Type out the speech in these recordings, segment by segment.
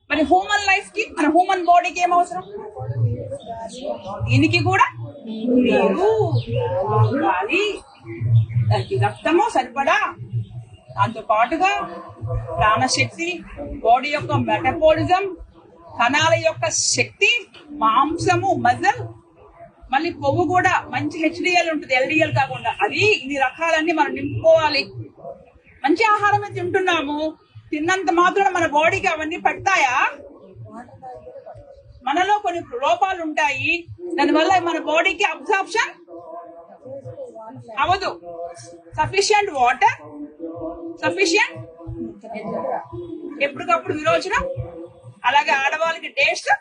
మరి human life కి మన హ్యూమన్ బాడీకి ఏం అవసరం? దీనికి కూడా నీరు, గాలి, దానికి రక్తము సరిపడా, దాంతో పాటుగా ప్రాణశక్తి, బాడీ యొక్క మెటబాలిజం, కణాల యొక్క శక్తి, మాంసము, మజల్, మళ్ళీ కొవ్వు కూడా మంచి హెచ్డిఎల్ ఉంటుంది, ఎల్డిఎల్ కాకుండా. అది ఇన్ని రకాలన్నీ మనం నింపుకోవాలి. మంచి ఆహారమే తింటున్నాము, తిన్నంత మాత్రం మన బాడీకి అవన్నీ పడతాయా? మనలో కొన్ని లోపాలు ఉంటాయి, దానివల్ల మన బాడీకి అబ్జార్ప్షన్ అవదు. సఫిషియంట్ వాటర్, సఫిషియంట్ ఎప్పటికప్పుడు విరోచనం, అలాగే ఆడవాళ్ళకి టేస్ట్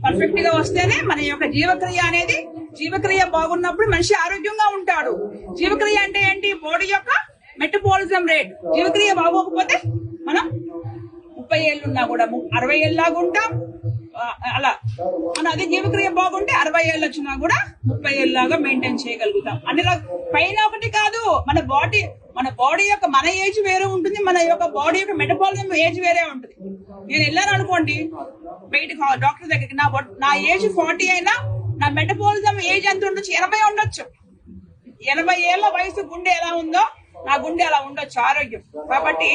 పర్ఫెక్ట్ గా వస్తేనే మన యొక్క జీవక్రియ అనేది, జీవక్రియ బాగున్నప్పుడు మనిషి ఆరోగ్యంగా ఉంటాడు. జీవక్రియ అంటే ఏంటి? బాడీ యొక్క మెటబాలిజం రేట్. జీవక్రియ బాగోకపోతే మనం 30 ఏళ్ళున్నా కూడా 60 ఏళ్ళలాగా ఉంటాం. అలా మన అదే జీవక్రియ బాగుంటే 60 ఏళ్ళు వచ్చినా కూడా 30 ఏళ్ళలాగా మెయింటైన్ చేయగలుగుతాం. అన్ని పైన ఒకటి కాదు, మన బాడీ యొక్క మన ఏజ్ వేరే ఉంటుంది, మన యొక్క బాడీ యొక్క మెటబాలిజం ఏజ్ వేరే ఉంటుంది. నేను వెళ్ళాను అనుకోండి బయటకు డాక్టర్ దగ్గరికి, నా ఏజ్ 40 అయినా నా మెటబాలిజం ఏజ్ ఎంత ఉండొచ్చు? 80 ఉండొచ్చు. 80 ఏళ్ల వయసు గుండె ఎలా ఉందో నా గుండె అలా ఉండొచ్చు, ఆరోగ్యం. కాబట్టి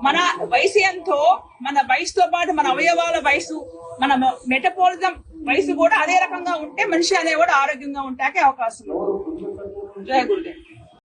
మన వయసు ఎంతో, మన వయసుతో పాటు మన అవయవాల వయసు, మన మెటబాలిజం వయసు కూడా అదే రకంగా ఉంటే మనిషి అనేవాడు ఆరోగ్యంగా ఉంటాకే అవకాశం. జయ గురుదేవ్.